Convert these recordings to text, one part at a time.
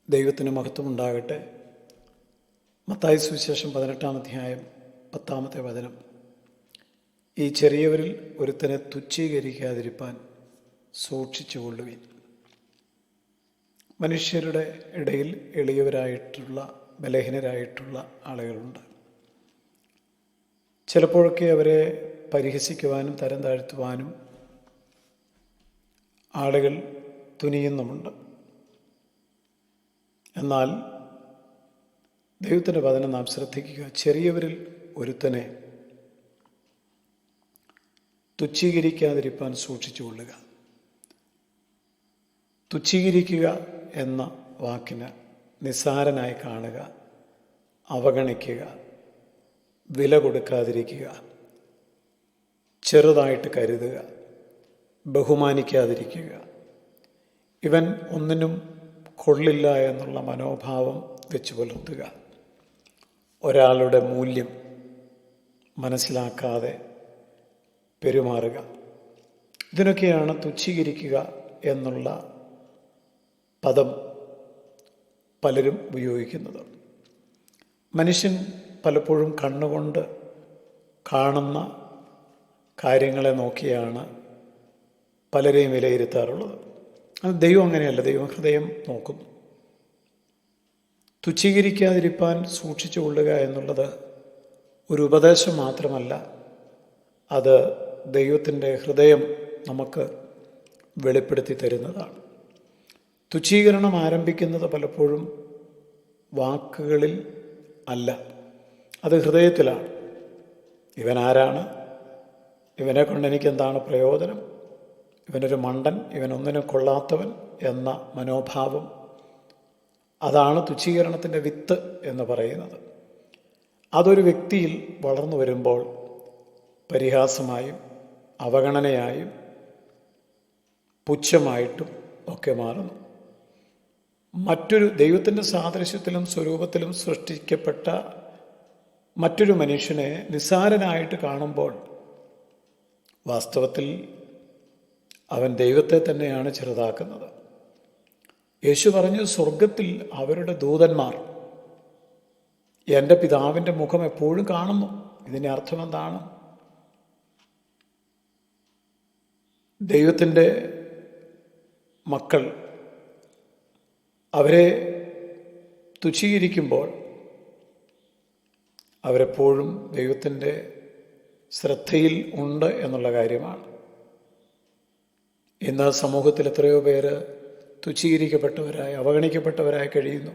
ദൈവത്തിന് മഹത്വമുണ്ടാകട്ടെ. മത്തായി സുവിശേഷം 18-ാം അധ്യായം 10-ാമത്തെ വചനം. ഈ ചെറിയവരിൽ ഒരുത്തനെ തുച്ഛീകരിക്കാതിരിപ്പാൻ സൂക്ഷിച്ചുകൊള്ളുവിൻ. മനുഷ്യരുടെ ഇടയിൽ എളിയവരായിട്ടുള്ള ബലഹീനരായിട്ടുള്ള ആളുകളുണ്ട്. ചിലപ്പോഴൊക്കെ അവരെ പരിഹസിക്കുവാനും തരം താഴ്ത്തുവാനും ആളുകൾ തുനിയുന്നുമുണ്ട്. എന്നാൽ ദൈവത്തിൻ്റെ വചനം നാം ശ്രദ്ധിക്കുക. ചെറിയവരിൽ ഒരുത്തനെ തുച്ഛീകരിക്കാതിരിപ്പാൻ സൂക്ഷിച്ചുകൊള്ളുക. തുച്ഛീകരിക്കുക എന്ന വാക്കിന് നിസ്സാരനായി കാണുക, അവഗണിക്കുക, വില കൊടുക്കാതിരിക്കുക, ചെറുതായിട്ട് കരുതുക, ബഹുമാനിക്കാതിരിക്കുക, ഇവൻ ഒന്നിനും കൊള്ളില്ല എന്നുള്ള മനോഭാവം വെച്ച് പുലർത്തുക, ഒരാളുടെ മൂല്യം മനസ്സിലാക്കാതെ പെരുമാറുക. ഇതിനൊക്കെയാണ് തുച്ഛീകരിക്കുക എന്നുള്ള പദം പലരും ഉപയോഗിക്കുന്നത്. മനുഷ്യൻ പലപ്പോഴും കണ്ണുകൊണ്ട് കാണുന്ന കാര്യങ്ങളെ നോക്കിയാണ് പലരെയും വിലയിരുത്താറുള്ളത്. അത് ദൈവം അങ്ങനെയല്ല. ദൈവം ഹൃദയം നോക്കുന്നു. തുച്ഛീകരിക്കാതിരിപ്പാൻ സൂക്ഷിച്ചുകൊള്ളുക എന്നുള്ളത് ഒരു ഉപദേശം മാത്രമല്ല, അത് ദൈവത്തിൻ്റെ ഹൃദയം നമുക്ക് വെളിപ്പെടുത്തി തരുന്നതാണ്. തുച്ഛീകരണം ആരംഭിക്കുന്നത് പലപ്പോഴും വാക്കുകളിൽ അല്ല, അത് ഹൃദയത്തിലാണ്. ഇവൻ ആരാണ്? ഇവനെ കൊണ്ട് എനിക്കെന്താണ് പ്രയോജനം? ഇവനൊരു മണ്ടൻ, ഇവനൊന്നിനും കൊള്ളാത്തവൻ എന്ന മനോഭാവം, അതാണ് തുച്ഛീകരണത്തിൻ്റെ വിത്ത് എന്ന് പറയുന്നത്. അതൊരു വ്യക്തിയിൽ വളർന്നു വരുമ്പോൾ പരിഹാസമായും അവഗണനയായും പുച്ഛമായിട്ടും ഒക്കെ മാറുന്നു. മറ്റൊരു ദൈവത്തിൻ്റെ സാദൃശ്യത്തിലും സ്വരൂപത്തിലും സൃഷ്ടിക്കപ്പെട്ട മറ്റൊരു മനുഷ്യനെ നിസ്സാരനായിട്ട് കാണുമ്പോൾ വാസ്തവത്തിൽ അവൻ ദൈവത്തെ തന്നെയാണ് ചെറുതാക്കുന്നത്. യേശു പറഞ്ഞു, സ്വർഗത്തിൽ അവരുടെ ദൂതന്മാർ എൻ്റെ പിതാവിൻ്റെ മുഖം എപ്പോഴും കാണുന്നു. ഇതിൻ്റെ അർത്ഥം എന്താണ്? ദൈവത്തിൻ്റെ മക്കൾ അവരെ തുച്ഛീകരിക്കുമ്പോൾ അവരെപ്പോഴും ദൈവത്തിൻ്റെ ശ്രദ്ധയിൽ ഉണ്ട് എന്നുള്ള കാര്യമാണ്. ഇന്ന് സമൂഹത്തിൽ എത്രയോ പേര് തുച്ഛീകരിക്കപ്പെട്ടവരായി അവഗണിക്കപ്പെട്ടവരായി കഴിയുന്നു.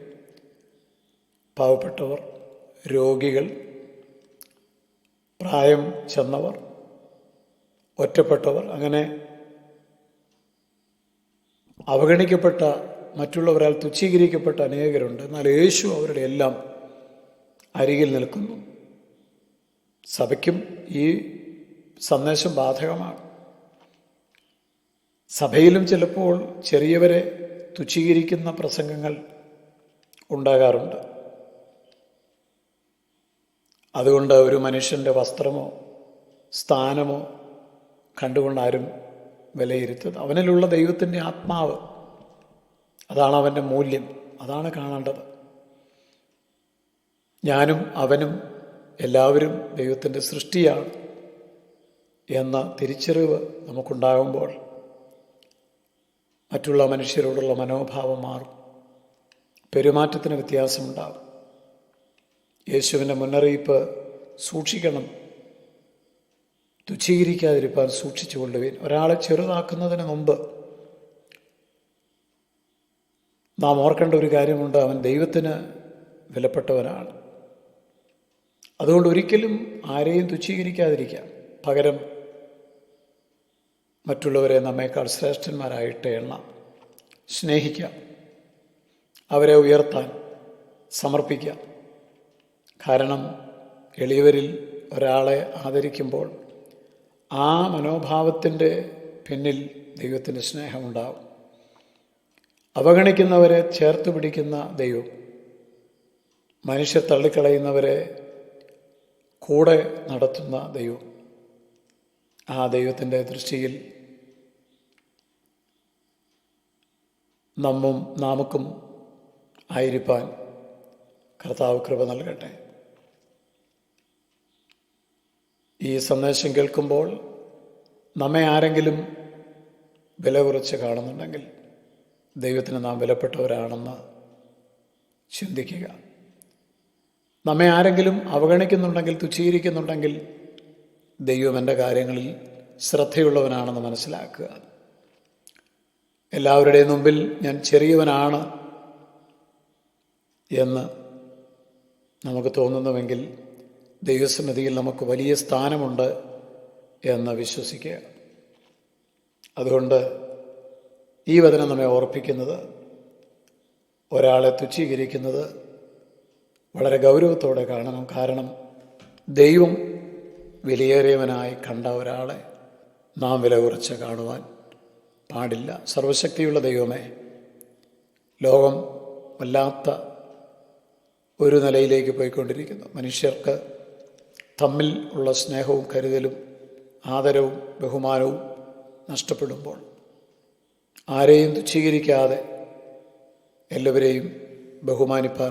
പാവപ്പെട്ടവർ, രോഗികൾ, പ്രായം ചെന്നവർ, ഒറ്റപ്പെട്ടവർ, അങ്ങനെ അവഗണിക്കപ്പെട്ട മറ്റുള്ളവരാൽ തുച്ഛീകരിക്കപ്പെട്ട അനേകരുണ്ട്. എന്നാൽ യേശു അവരുടെ എല്ലാം അരികിൽ നിൽക്കുന്നു. സഭയ്ക്കും ഈ സന്ദേശം ബാധകമാണ്. സഭയിലും ചിലപ്പോൾ ചെറിയവരെ തുച്ഛീകരിക്കുന്ന പ്രസംഗങ്ങൾ ഉണ്ടാകാറുണ്ട്. അതുകൊണ്ട് ഒരു മനുഷ്യൻ്റെ വസ്ത്രമോ സ്ഥാനമോ കണ്ടുകൊണ്ട് ആരും വിലയിരുത്തരുത്. അവനിലുള്ള ദൈവത്തിൻ്റെ ആത്മാവ്, അതാണ് അവൻ്റെ മൂല്യം, അതാണ് കാണേണ്ടത്. ഞാനും അവനും എല്ലാവരും ദൈവത്തിൻ്റെ സൃഷ്ടിയാണ് എന്ന തിരിച്ചറിവ് നമുക്കുണ്ടാകുമ്പോൾ മറ്റുള്ള മനുഷ്യരോടുള്ള മനോഭാവം മാറും, പെരുമാറ്റത്തിന് വ്യത്യാസമുണ്ടാകും. യേശുവിൻ്റെ മുന്നറിയിപ്പ് സൂക്ഷിക്കണം, തുച്ഛീകരിക്കാതിരിപ്പാൻ സൂക്ഷിച്ചുകൊള്ളുവിൻ. ഒരാളെ ചെറുതാക്കുന്നതിന് മുമ്പ് നാം ഓർക്കേണ്ട ഒരു കാര്യമുണ്ട്. അവൻ ദൈവത്തിന് വിലപ്പെട്ടവനാണ്. അതുകൊണ്ട് ഒരിക്കലും ആരെയും തുച്ഛീകരിക്കാതിരിക്കാം. പകരം മറ്റുള്ളവരെ നമ്മേക്കാൾ ശ്രേഷ്ഠന്മാരായിട്ട് എണ്ണാം, സ്നേഹിക്കാം, അവരെ ഉയർത്താൻ സമർപ്പിക്കാം. കാരണം എളിയവരിൽ ഒരാളെ ആദരിക്കുമ്പോൾ ആ മനോഭാവത്തിൻ്റെ പിന്നിൽ ദൈവത്തിൻ്റെ സ്നേഹമുണ്ടാവും. അവഗണിക്കുന്നവരെ ചേർത്ത് പിടിക്കുന്ന ദൈവം, മനുഷ്യർ തള്ളിക്കളയുന്നവരെ കൂടെ നടത്തുന്ന ദൈവം, ആ ദൈവത്തിൻ്റെ ദൃഷ്ടിയിൽ നമുക്കും ആയിരിക്കാൻ കർത്താവ് കൃപ നൽകട്ടെ. ഈ സന്ദേശം കേൾക്കുമ്പോൾ നമ്മെ ആരെങ്കിലും വില കുറച്ച് കാണുന്നുണ്ടെങ്കിൽ ദൈവത്തിന് നാം വിലപ്പെട്ടവരാണെന്ന് ചിന്തിക്കുക. നമ്മെ ആരെങ്കിലും അവഗണിക്കുന്നുണ്ടെങ്കിൽ, തുച്ഛീകരിക്കുന്നുണ്ടെങ്കിൽ ദൈവം എൻ്റെ കാര്യങ്ങളിൽ ശ്രദ്ധയുള്ളവനാണെന്ന് മനസ്സിലാക്കുക. എല്ലാവരുടെയും മുമ്പിൽ ഞാൻ ചെറിയവനാണ് എന്ന് നമുക്ക് തോന്നുന്നുവെങ്കിൽ ദൈവസന്നിധിയിൽ നമുക്ക് വലിയ സ്ഥാനമുണ്ട് എന്ന് വിശ്വസിക്കുക. അതുകൊണ്ട് ഈ വചനം നമ്മെ ഓർപ്പിക്കുന്നത്, ഒരാളെ തുച്ഛീകരിക്കുന്നത് വളരെ ഗൗരവത്തോടെ കാണണം. കാരണം ദൈവം വിലയേറിയവനായി കണ്ട ഒരാളെ നാം വില കുറച്ച് കാണുവാൻ പാടില്ല. സർവശക്തിയുള്ള ദൈവമേ, ലോകം വല്ലാത്ത ഒരു നിലയിലേക്ക് പോയിക്കൊണ്ടിരിക്കുന്നു. മനുഷ്യർക്ക് തമ്മിൽ ഉള്ള സ്നേഹവും കരുതലും ആദരവും ബഹുമാനവും നഷ്ടപ്പെടുമ്പോൾ ആരെയും തുച്ഛീകരിക്കാതെ എല്ലാവരെയും ബഹുമാനിപ്പാനുള്ള